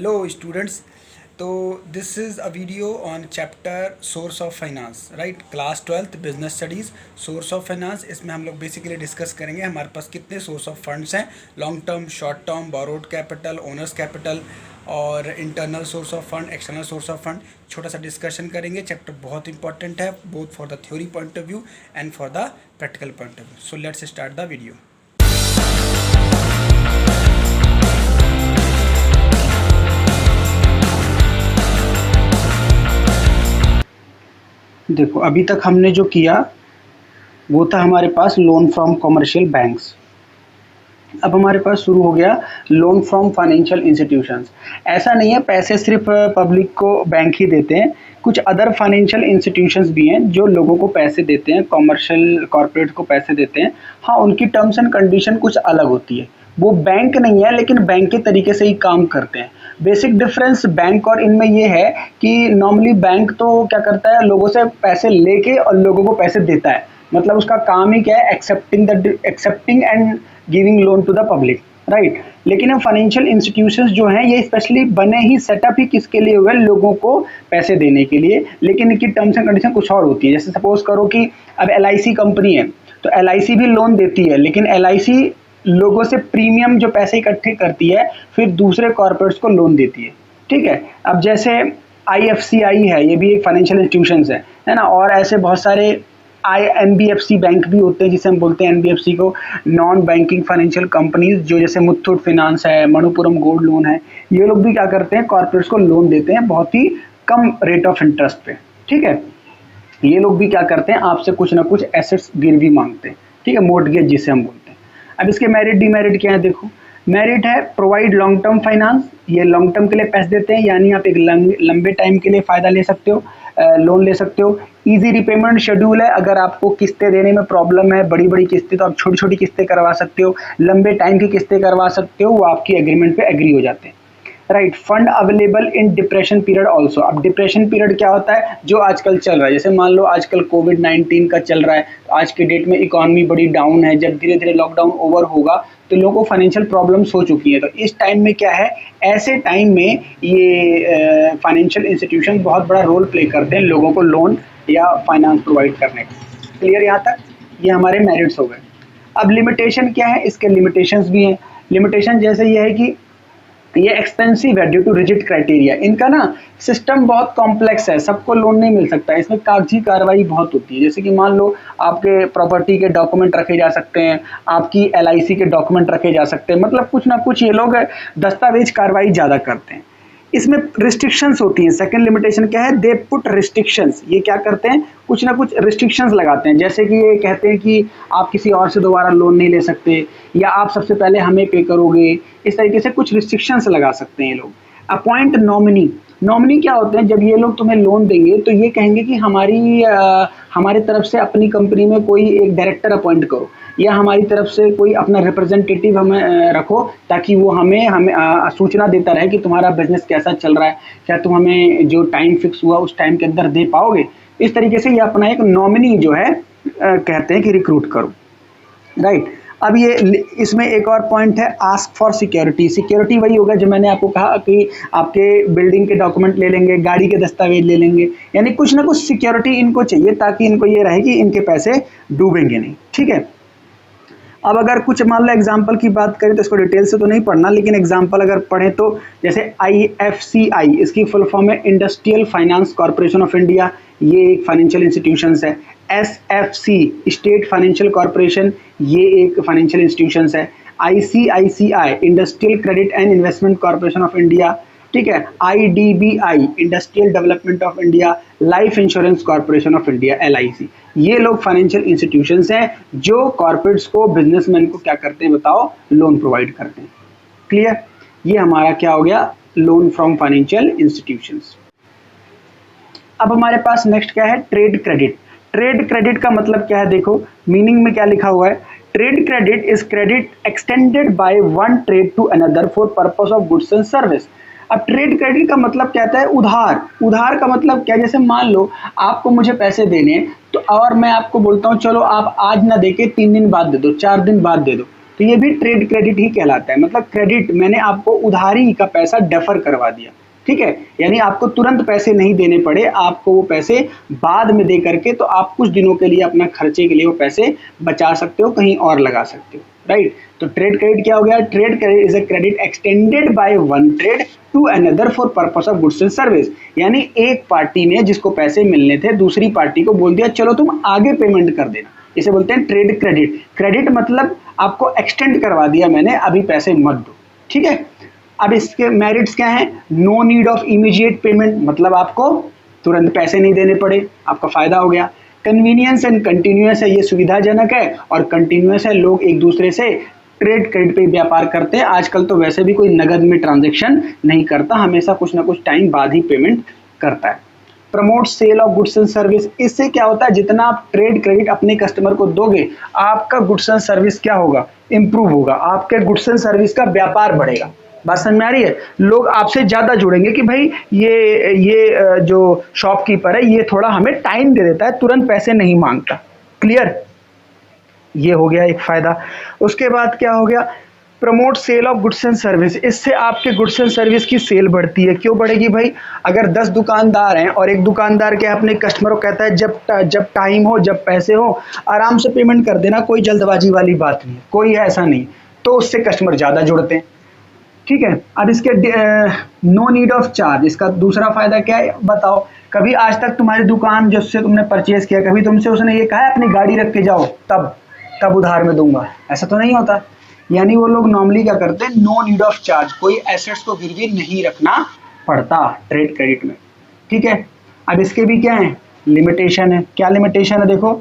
Hello students. So this is a video on chapter source of finance, right? Class 12th business studies source of finance. इसमें हम लोग basically discuss करेंगे हमारे पास कितने source of funds हैं, long term, short term, borrowed capital, owners capital और internal source of fund, external source of fund. छोटा सा डिस्कशन करेंगे। चैप्टर बहुत इंपॉर्टेंट है, both for the theory point of view and for the practical point of view. So let's start the video. देखो, अभी तक हमने जो किया वो था हमारे पास लोन फ्रॉम कमर्शियल बैंक्स। अब हमारे पास शुरू हो गया लोन फ्रॉम फाइनेंशियल इंस्टीट्यूशंस। ऐसा नहीं है पैसे सिर्फ पब्लिक को बैंक ही देते हैं, कुछ अदर फाइनेंशियल इंस्टीट्यूशंस भी हैं जो लोगों को पैसे देते हैं, कमर्शियल कॉर्पोरेट को पैसे देते हैं। हाँ, उनकी टर्म्स एंड कंडीशन कुछ अलग होती है, वो बैंक नहीं है लेकिन बैंक के तरीके से ही काम करते हैं। बेसिक डिफरेंस बैंक और इनमें ये है कि नॉर्मली बैंक तो क्या करता है, लोगों से पैसे लेके और लोगों को पैसे देता है। मतलब उसका काम ही क्या है, accepting and giving loan to the public, right. लेकिन हम फाइनेंशियल इंस्टीट्यूशंस जो हैं ये स्पेशली बने ही, सेटअप ही किसके लिए हुए, लोगों को पैसे देने के लिए। लेकिन इनकी टर्म्स एंड कंडीशन कुछ और होती है। जैसे सपोज करो कि अब LIC कंपनी है तो LIC भी लोन देती है, लेकिन LIC लोगों से प्रीमियम जो पैसे इकट्ठे करती है फिर दूसरे कॉर्पोरेट्स को लोन देती है, ठीक है। अब जैसे IFCI है, ये भी एक फाइनेंशियल इंस्टीट्यूशंस है ना। और ऐसे बहुत सारे NBFC बैंक भी होते हैं, जिसे हम बोलते हैं NBFC को, नॉन बैंकिंग फाइनेंशियल कंपनीज, जो जैसे मुथूट फिनांस है, मणुपुरम गोल्ड लोन है। ये लोग भी क्या करते हैं, कॉर्पोरेट्स को लोन देते हैं बहुत ही कम रेट ऑफ इंटरेस्ट पे, ठीक है। ये लोग भी क्या करते हैं, आपसे कुछ ना कुछ एसेट्स गिरवी मांगते हैं, ठीक है, मोर्टगेज जिसे हम बोलते हैं। अब इसके मेरिट डिमेरिट क्या है, देखो। मेरिट है प्रोवाइड लॉन्ग टर्म फाइनेंस, ये लॉन्ग टर्म के लिए पैसे देते हैं, यानी आप एक लंबे टाइम के लिए फ़ायदा ले सकते हो, लोन ले सकते हो। इजी रिपेमेंट शेड्यूल है, अगर आपको किस्तें देने में प्रॉब्लम है, बड़ी बड़ी किस्तें, तो आप छोटी छोटी किस्तें करवा सकते हो, लंबे टाइम की किस्तें करवा सकते हो, वो आपकी एग्रीमेंट पे एग्री हो जाते हैं, right. Fund available in depression period also. अब डिप्रेशन पीरियड क्या होता है, जो आजकल चल रहा है, जैसे मान लो आजकल कोविड-19 का चल रहा है, तो आज के डेट में इकोनॉमी बड़ी डाउन है। जब धीरे धीरे लॉकडाउन ओवर होगा तो लोगों को फाइनेंशियल प्रॉब्लम्स हो चुकी है, तो इस टाइम में क्या है, ऐसे टाइम में ये फाइनेंशियल इंस्टीट्यूशन बहुत बड़ा रोल प्ले करते हैं लोगों को लोन या फाइनेंस प्रोवाइड करने का। क्लियर यहाँ तक? ये हमारे मेरिट्स हो गए। अब लिमिटेशन क्या है, इसके लिमिटेशंस भी हैं। लिमिटेशन जैसे ये है कि ये एक्सपेंसिव है ड्यू टू रिजिड क्राइटेरिया। इनका ना सिस्टम बहुत कॉम्प्लेक्स है, सबको लोन नहीं मिल सकता, इसमें कागजी कार्रवाई बहुत होती है। जैसे कि मान लो आपके प्रॉपर्टी के डॉक्यूमेंट रखे जा सकते हैं, आपकी LIC के डॉक्यूमेंट रखे जा सकते हैं, मतलब कुछ ना कुछ ये लोग दस्तावेज कार्रवाई ज़्यादा करते हैं। इसमें रिस्ट्रिक्शंस होती हैं। सेकंड लिमिटेशन क्या है, दे पुट रिस्ट्रिक्शंस। ये क्या करते हैं, कुछ ना कुछ रिस्ट्रिक्शंस लगाते हैं। जैसे कि ये कहते हैं कि आप किसी और से दोबारा लोन नहीं ले सकते, या आप सबसे पहले हमें पे करोगे। इस तरीके से कुछ रिस्ट्रिक्शंस लगा सकते हैं ये लोग। Appoint nominee. नॉमिनी क्या होते हैं, जब ये लोग तुम्हें लोन देंगे तो ये कहेंगे कि हमारी तरफ से अपनी कंपनी में कोई एक डायरेक्टर अपॉइंट करो, या हमारी तरफ से कोई अपना रिप्रेजेंटेटिव हमें रखो, ताकि वो हमें सूचना देता रहे कि तुम्हारा बिजनेस कैसा चल रहा है, क्या तुम हमें जो टाइम फिक्स हुआ उस टाइम के अंदर दे पाओगे। इस तरीके से ये अपना एक नॉमिनी जो है कहते हैं कि रिक्रूट करो, राइट। अब ये इसमें एक और पॉइंट है, आस्क फॉर सिक्योरिटी। सिक्योरिटी वही होगा जो मैंने आपको कहा कि आपके बिल्डिंग के डॉक्यूमेंट ले लेंगे, गाड़ी के दस्तावेज ले लेंगे, यानी कुछ ना कुछ सिक्योरिटी इनको चाहिए ताकि इनको ये रहे कि इनके पैसे डूबेंगे नहीं, ठीक है। अब अगर कुछ मान लो एग्जाम्पल की बात करें तो इसको डिटेल से तो नहीं पढ़ना, लेकिन एग्जाम्पल अगर पढ़ें तो जैसे IFCI, इसकी फुल फॉर्म है industrial finance corporation of India, ये एक फाइनेंशियल इंस्टीट्यूशंस है। SFC स्टेट फाइनेंशियल कॉर्पोरेशन, ये एक फाइनेंशियल इंस्टीट्यूशंस है। ICICI industrial credit and investment corporation of India, ठीक है। IDBI industrial development of India, life insurance corporation of India, LIC। ये लोग फाइनेंशियल इंस्टीट्यूशंस हैं जो कॉर्पोरेट्स को, बिजनेसमैन को क्या करते हैं बताओ, लोन प्रोवाइड करते हैं। क्लियर? ये हमारा क्या हो गया, लोन फ्रॉम फाइनेंशियल इंस्टीट्यूशंस। अब हमारे पास नेक्स्ट क्या है, ट्रेड क्रेडिट। ट्रेड क्रेडिट का मतलब क्या है, देखो मीनिंग में क्या लिखा हुआ है, trade credit is credit extended by one trade to another for purpose of goods and service. अब ट्रेड क्रेडिट का मतलब क्या होता है, उधार। उधार का मतलब क्या, जैसे मान लो आपको मुझे पैसे देने, तो और मैं आपको बोलता हूँ चलो आप आज ना देके 3 दिन बाद दे दो, 4 दिन बाद दे दो, तो ये भी ट्रेड क्रेडिट ही कहलाता है। मतलब क्रेडिट, मैंने आपको उधारी का पैसा डेफर करवा दिया, ठीक है, यानी आपको तुरंत पैसे नहीं देने पड़े, आपको वो पैसे बाद में दे करके, तो आप कुछ दिनों के लिए अपना खर्चे के लिए वो पैसे बचा सकते हो, कहीं और लगा सकते हो, राइट। तो ट्रेड क्रेडिट क्या हो गया? Trade credit is a credit extended by one trade to another for purpose of goods and service. यानी एक पार्टी ने जिसको पैसे मिलने थे दूसरी पार्टी को बोल दिया चलो तुम आगे पेमेंट कर देना, इसे बोलते हैं ट्रेड क्रेडिट। क्रेडिट मतलब आपको एक्सटेंड करवा दिया मैंने, अभी पैसे मत दो, ठीक है। अब इसके मेरिट्स क्या हैं? No need of immediate payment, मतलब आपको तुरंत पैसे नहीं देने पड़े, आपका फायदा हो गया। कन्वीनियंस एंड कंटिन्यूअस है, ये सुविधाजनक है और कंटिन्यूअस है, लोग एक दूसरे से ट्रेड क्रेडिट पे व्यापार करते हैं। आजकल तो वैसे भी कोई नगद में ट्रांजैक्शन नहीं करता, हमेशा कुछ ना कुछ टाइम बाद ही पेमेंट करता है। Promote sale of goods and service, इससे क्या होता है, जितना आप ट्रेड क्रेडिट अपने कस्टमर को दोगे आपका गुड्स एंड सर्विस क्या होगा? इंप्रूव होगा, आपके गुड्स एंड सर्विस का व्यापार बढ़ेगा। बात समझ में आ रही है? लोग आपसे ज्यादा जुड़ेंगे कि भाई ये जो शॉपकीपर है ये थोड़ा हमें टाइम दे देता है, तुरंत पैसे नहीं मांगता। क्लियर? ये हो गया एक फायदा। उसके बाद क्या हो गया? Promote sale of goods and service, इससे आपके गुड्स एंड सर्विस की सेल बढ़ती है। क्यों बढ़ेगी भाई? अगर 10 दुकानदार हैं और एक दुकानदार के अपने कस्टमर को कहता है जब टाइम हो, जब पैसे हो, आराम से पेमेंट कर देना, कोई जल्दबाजी वाली बात नहीं, कोई ऐसा नहीं, तो उससे कस्टमर ज़्यादा जुड़ते हैं, ठीक है। अब इसके नो नीड ऑफ चार्ज, इसका दूसरा फायदा क्या है बताओ? कभी आज तक तुम्हारी दुकान जिससे तुमने परचेज किया, कभी तुमसे उसने ये कहा है अपनी गाड़ी रख के जाओ तब उधार में दूंगा? ऐसा तो नहीं होता। यानी वो लोग नॉर्मली क्या करते हैं? नो नीड ऑफ चार्ज, कोई एसेट्स को गिरवी नहीं रखना पड़ता ट्रेड क्रेडिट में, ठीक है। अब इसके भी क्या है? लिमिटेशन है। क्या लिमिटेशन है? देखो,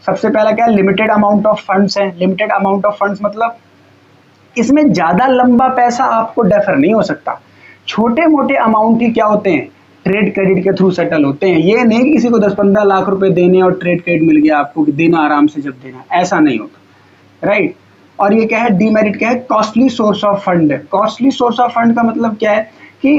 सबसे पहला क्या है? लिमिटेड अमाउंट ऑफ फंड्स है। लिमिटेड अमाउंट ऑफ फंड्स मतलब इसमें ज्यादा लंबा पैसा आपको डेफर नहीं हो सकता। छोटे मोटे अमाउंट ही क्या होते हैं? ट्रेड क्रेडिट के थ्रू सेटल होते हैं। ये नहीं कि किसी को 10-15 लाख रुपए देने और ट्रेड क्रेडिट मिल गया आपको, देना आराम से जब देना, ऐसा नहीं होता, राइट। और ये क्या है? डीमेरिट क्या है? कॉस्टली सोर्स ऑफ फंड है। कॉस्टली सोर्स ऑफ फंड का मतलब क्या है कि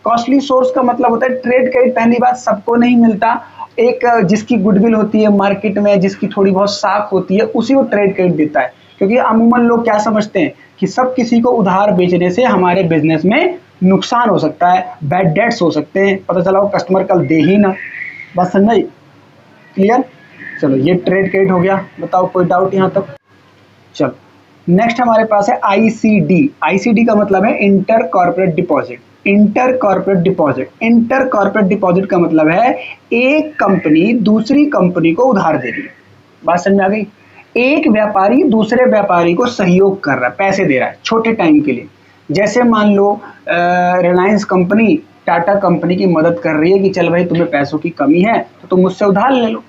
कॉस्टली सोर्स का मतलब होता है ट्रेड क्रेडिट, पहली बात सबको नहीं मिलता, एक जिसकी गुडविल होती है मार्केट में, जिसकी थोड़ी बहुत साख होती है, उसी को ट्रेड क्रेडिट देता है। क्योंकि अमूमन लोग क्या समझते हैं कि सब किसी को उधार बेचने से हमारे बिजनेस में नुकसान हो सकता है, बैड डेट्स हो सकते हैं, पता चला वो कस्टमर कल दे ही ना। बस समझ आई? क्लियर? चलो, ये ट्रेड क्रेडिट हो गया। बताओ कोई डाउट यहाँ तक? चलो, नेक्स्ट हमारे पास है आईसीडी। आईसीडी का मतलब है inter corporate deposit. Inter corporate deposit, inter corporate deposit का मतलब है एक कंपनी दूसरी कंपनी को उधार दे रही है। बात समझ में आ गई? एक व्यापारी दूसरे व्यापारी को सहयोग कर रहा है, पैसे दे रहा है छोटे टाइम के लिए। जैसे मान लो रिलायंस कंपनी टाटा कंपनी की मदद कर रही है कि चल भाई तुम्हें पैसों की कमी है तो तुम मुझसे उधार ले लो।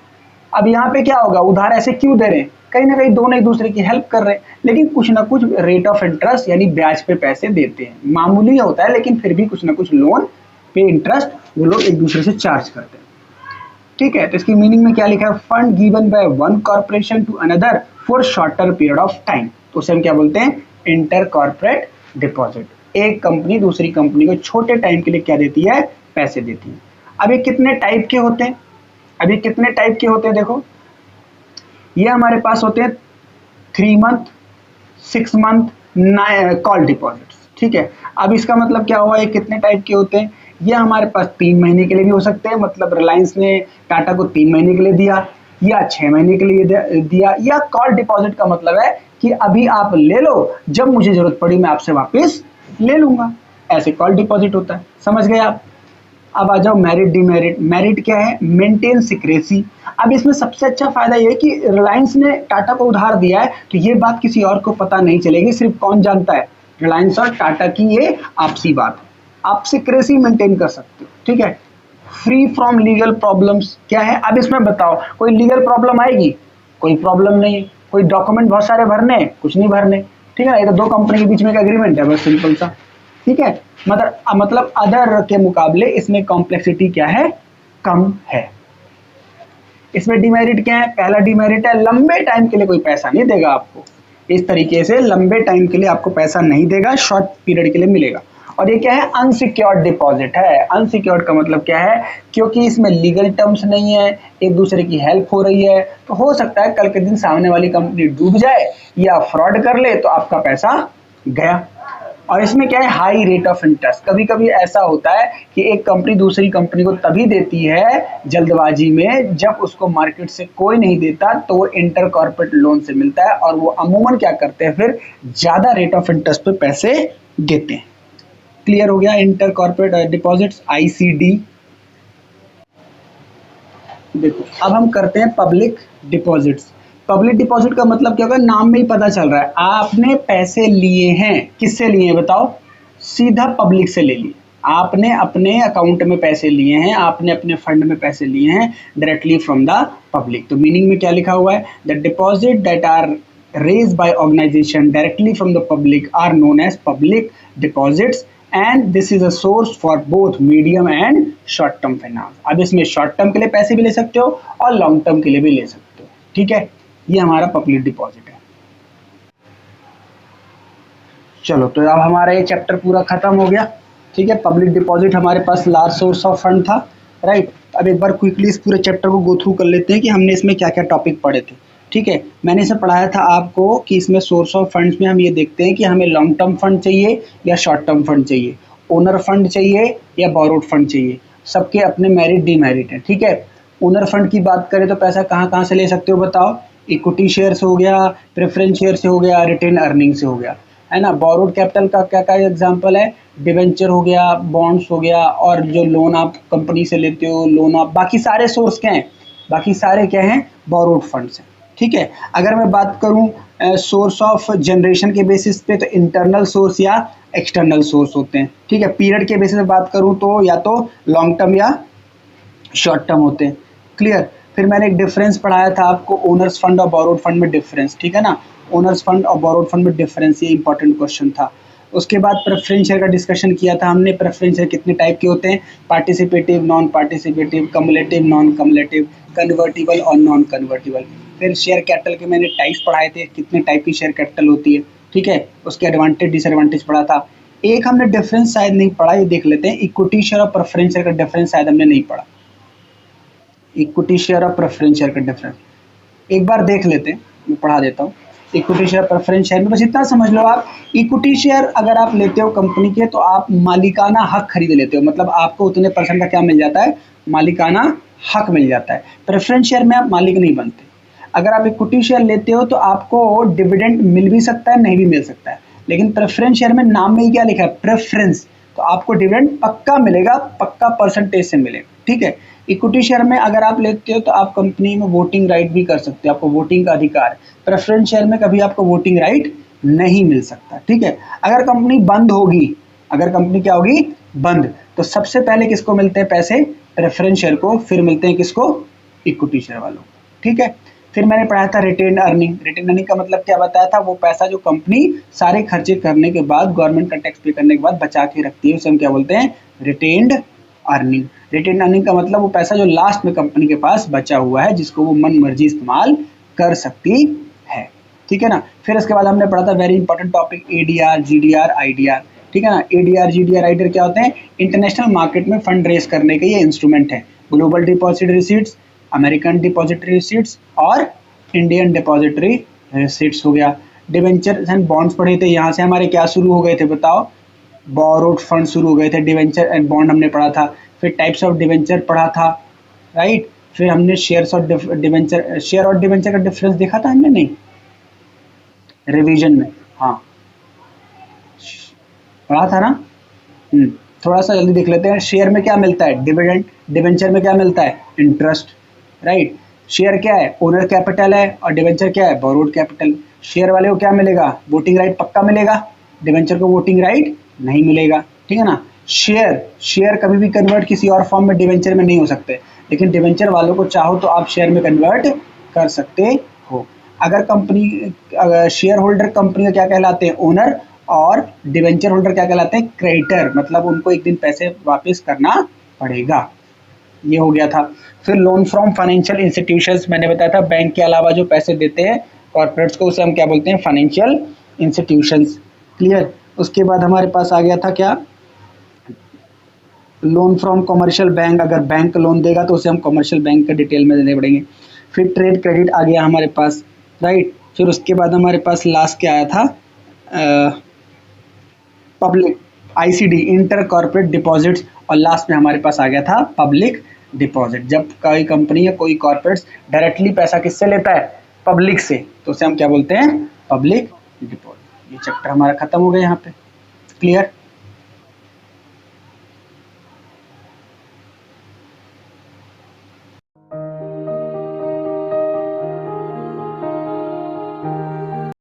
अब यहाँ पे क्या होगा? उधार ऐसे क्यों दे रहे हैं? कहीं ना कहीं दोनों एक दूसरे की हेल्प कर रहे हैं, लेकिन कुछ ना कुछ रेट ऑफ इंटरेस्ट यानी ब्याज पे पैसे देते हैं। मामूली होता है लेकिन फिर भी कुछ ना कुछ लोन पे इंटरेस्ट वो लोग एक दूसरे से चार्ज करते हैं, ठीक है। तो इसकी मीनिंग में क्या लिखा है? Fund given by one corporation to another for shorter period of time, तो उसे हम क्या बोलते हैं? Inter corporate deposit. एक कंपनी दूसरी कंपनी को छोटे टाइम के लिए क्या देती है? पैसे देती है। अब ये कितने टाइप के होते हैं? अभी कितने टाइप के होते हैं देखो, ये हमारे पास होते हैं 3 मंथ, 6 मंथ, कॉल डिपॉजिट्स, ठीक है। अब इसका मतलब क्या हुआ? ये कितने टाइप के होते हैं? ये हमारे पास 3 महीने के लिए भी हो सकते हैं, मतलब रिलायंस ने टाटा को 3 महीने के लिए दिया, या 6 महीने के लिए दिया, या कॉल डिपॉजिट का मतलब है कि अभी आप ले लो, जब मुझे जरूरत पड़ी मैं आपसे वापस ले लूंगा, ऐसे कॉल डिपॉजिट होता है। समझ गए आप? अब आ जाओ मेरिट डिमेरिट। मेरिट क्या है? Maintain secrecy. अब इसमें सबसे अच्छा फायदा ये है कि रिलायंस ने टाटा को उधार दिया है तो ये बात किसी और को पता नहीं चलेगी, सिर्फ कौन जानता है? रिलायंस और टाटा की ये आपसी बात है। आप सिक्रेसी मेंटेन कर सकते हो, ठीक है। फ्री फ्रॉम लीगल प्रॉब्लम्स क्या है? अब इसमें बताओ कोई लीगल प्रॉब्लम आएगी? कोई प्रॉब्लम नहीं है। कोई डॉक्यूमेंट बहुत सारे भरने, कुछ नहीं भरने, ठीक है ना। ये तो दो कंपनी के बीच में एक एग्रीमेंट है, बस सिंपल सा, ठीक है। मतलब अदर के मुकाबले इसमें कॉम्प्लेक्सिटी क्या है? कम है। इसमें डिमेरिट क्या है? पहला डिमेरिट है लंबे टाइम के लिए कोई पैसा नहीं देगा आपको, इस तरीके से लंबे टाइम के लिए आपको पैसा नहीं देगा, शॉर्ट पीरियड के लिए मिलेगा। और ये क्या है, अनसिक्योर्ड डिपॉजिट है। अनसिक्योर्ड का मतलब क्या है, क्योंकि इसमें लीगल टर्म्स नहीं है, एक दूसरे की हेल्प हो रही है, तो हो सकता है कल के दिन सामने वाली कंपनी डूब जाए या फ्रॉड कर ले तो आपका पैसा गया। और इसमें क्या है, हाई रेट ऑफ इंटरेस्ट। कभी कभी ऐसा होता है कि एक कंपनी दूसरी कंपनी को तभी देती है जल्दबाजी में जब उसको मार्केट से कोई नहीं देता, तो वो इंटर कॉर्पोरेट लोन से मिलता है और वो अमूमन क्या करते हैं, फिर ज्यादा रेट ऑफ इंटरेस्ट पे पैसे देते हैं। क्लियर हो गया इंटर कॉर्पोरेट डिपॉजिट्स, ICD। देखो अब हम करते हैं पब्लिक डिपॉजिट्स। पब्लिक डिपॉजिट का मतलब क्या होगा, नाम में ही पता चल रहा है, आपने पैसे लिए हैं, किससे लिए हैं बताओ, सीधा पब्लिक से ले लिए। आपने अपने अकाउंट में पैसे लिए हैं, आपने अपने फंड में पैसे लिए हैं डायरेक्टली फ्रॉम द पब्लिक। तो मीनिंग में क्या लिखा हुआ है, the deposit that are raised by organization directly from the public are known as public deposits and this is a source for both medium and short term finance। अब इसमें short term के लिए पैसे भी ले सकते हो और लॉन्ग टर्म के लिए भी ले सकते हो, ठीक है। ये हमारा पब्लिक डिपॉजिट है। चलो तो अब हमारा ये चैप्टर पूरा खत्म हो गया, ठीक है। पब्लिक डिपॉजिट हमारे पास लार्ज सोर्स ऑफ फंड था, राइट। अब एक बार क्विकली इस पूरे चैप्टर को गो थ्रू कर लेते हैं कि हमने इसमें क्या क्या टॉपिक पढ़े थे, ठीक है। मैंने इसे पढ़ाया था आपको कि इसमें सोर्स ऑफ फंड्स में हम ये देखते हैं कि हमें लॉन्ग टर्म फंड चाहिए या शॉर्ट टर्म फंड चाहिए, ओनर फंड चाहिए या बोरोड फंड चाहिए, सबके अपने मेरिट डीमेरिट है, ठीक है। ओनर फंड की बात करें तो पैसा कहाँ कहाँ से ले सकते हो बताओ, इक्विटी शेयर से हो गया, प्रेफरेंस शेयर से हो गया, रिटेन अर्निंग से हो गया, है ना। बोरोड कैपिटल का क्या क्या एग्जांपल है, डिवेंचर हो गया, बॉन्ड्स हो गया, और जो लोन आप कंपनी से लेते हो, लोन आप, बाकी सारे सोर्स क्या हैं, बाकी सारे क्या हैं, बोरोड फंड्स हैं, ठीक है। अगर मैं बात करूं सोर्स ऑफ जनरेशन के बेसिस पे तो इंटरनल सोर्स या एक्सटर्नल सोर्स होते हैं, ठीक है। पीरियड के बेसिस पे बात करूं तो या तो लॉन्ग टर्म या शॉर्ट टर्म होते हैं, क्लियर। फिर मैंने एक डिफरेंस पढ़ाया था आपको, ओनर्स फंड और बोरोड फंड में डिफरेंस, ठीक है ना। ओनर्स फंड और बोरोड फंड में डिफरेंस, ये इंपॉर्टेंट क्वेश्चन था। उसके बाद प्रेफरेंस शेयर का डिस्कशन किया था हमने। प्रेफरेंस शेयर कितने टाइप के होते हैं, participative, non participative, cumulative, non cumulative, convertible और नॉन कन्वर्टिबल। फिर शेयर कैपिटल के मैंने टाइप्स पढ़ाए थे, कितने टाइप की शेयर कैपिटल होती है, ठीक है। उसके एडवांटेज डिसएडवांटेज पढ़ा था। एक हमने डिफरेंस शायद नहीं पढ़ा, ये देख लेते हैं, इक्विटी शेयर और प्रेफरेंस शेयर का डिफरेंस शायद हमने नहीं पढ़ा। इक्विटी शेयर और प्रेफरेंस शेयर का डिफरेंस एक बार देख लेते हैं, मैं पढ़ा देता हूँ। इक्विटी शेयर प्रेफरेंस शेयर में बस इतना समझ लो आप, इक्विटी शेयर अगर आप लेते हो कंपनी के तो आप मालिकाना हक खरीद लेते हो, मतलब आपको उतने परसेंट का क्या मिल जाता है, मालिकाना हक मिल जाता है। प्रेफरेंस शेयर में आप मालिक नहीं बनते। अगर आप इक्विटी शेयर लेते हो तो आपको डिविडेंड मिल भी सकता है, नहीं भी मिल सकता है, लेकिन प्रेफरेंस शेयर में नाम में ही क्या लिखा है, प्रेफरेंस, तो आपको डिविडेंड पक्का मिलेगा, पक्का परसेंटेज से मिलेगा, ठीक है। इक्विटी शेयर में अगर आप लेते हो तो आप कंपनी में वोटिंग राइट भी कर सकते हो, आपको वोटिंग का अधिकार है। प्रेफरेंस शेयर में कभी आपको वोटिंग राइट नहीं मिल सकता, ठीक है। अगर कंपनी बंद होगी, अगर कंपनी क्या होगी, बंद, तो सबसे पहले किसको मिलते हैं पैसे, प्रेफरेंस शेयर को, फिर मिलते हैं किसको, इक्विटी शेयर वालों को, ठीक है। फिर मैंने पढ़ाया था रिटेन अर्निंग। रिटेन अर्निंग का मतलब क्या बताया था, वो पैसा जो कंपनी सारे खर्चे करने के बाद, गवर्नमेंट का टैक्स पे करने के बाद बचा के रखती है, उसे हम क्या बोलते हैं, रिटेन्ड अर्निंग। रिटेन अर्निंग का मतलब वो पैसा जो लास्ट में कंपनी के पास बचा हुआ है, जिसको वो मन मर्जी इस्तेमाल कर सकती है, ठीक है ना। फिर उसके बाद हमने पढ़ा था very important topic, ADR, GDR, IDR, ठीक है ना। ADR, GDR, IDR क्या होते हैं, इंटरनेशनल मार्केट में फंड रेज करने के ये इंस्ट्रूमेंट है। Global depository receipts, American depository receipts और इंडियन डिपॉजिटरी रिसीट्स हो गया। डिवेंचर एंड बॉन्ड्स पढ़े थे, यहाँ से हमारे क्या शुरू हो गए थे बताओ, बोरोड फंड शुरू हो गए थे। डिवेंचर एंड बॉन्ड हमने पढ़ा था। फिर टाइप्स ऑफ डिवेंचर पढ़ा था, राइट। फिर हमने शेयर्स और डिवेंचर, शेयर और डिवेंचर का डिफरेंस देखा था हमने, नहीं, रिवीजन में, हाँ पढ़ा था ना। थोड़ा सा जल्दी देख लेते हैं। शेयर में क्या मिलता है, डिविडेंड। डिवेंचर में क्या मिलता है, इंटरेस्ट, राइट। शेयर क्या है, ओनर कैपिटल है, और डिवेंचर क्या है, बोरोड कैपिटल। शेयर वाले को क्या मिलेगा, वोटिंग राइट पक्का मिलेगा, डिवेंचर को वोटिंग राइट नहीं मिलेगा, ठीक है ना। शेयर कभी भी कन्वर्ट किसी और फॉर्म में डिवेंचर में नहीं हो सकते, लेकिन डिवेंचर वालों को चाहो तो आप शेयर में कन्वर्ट कर सकते हो। अगर शेयर होल्डर कंपनी का क्या कहलाते हैं, ओनर, और डिवेंचर होल्डर क्या कहलाते हैं, क्रेडिटर, मतलब उनको एक दिन पैसे वापस करना पड़ेगा। ये हो गया था। फिर लोन फ्रॉम फाइनेंशियल इंस्टीट्यूशंस, मैंने बताया था बैंक के अलावा जो पैसे देते हैं कॉर्पोरेट्स को, उसे हम क्या बोलते हैं, फाइनेंशियल इंस्टीट्यूशंस, क्लियर। उसके बाद हमारे पास आ गया था क्या, लोन फ्रॉम कमर्शियल बैंक, अगर बैंक लोन देगा तो उसे हम कमर्शियल बैंक के डिटेल में देने पड़ेंगे। फिर ट्रेड क्रेडिट आ गया हमारे पास, राइट। फिर उसके बाद हमारे पास लास्ट क्या आया था, public, ICD, inter corporate deposits, और लास्ट में हमारे पास आ गया था पब्लिक डिपॉजिट। जब कोई कंपनी या कोई कॉर्पोरेट्स डायरेक्टली पैसा किससे लेता है, पब्लिक से, तो उसे हम क्या बोलते हैं, पब्लिक डिपॉजिट। ये चैप्टर हमारा खत्म हो गया यहाँ पे, क्लियर।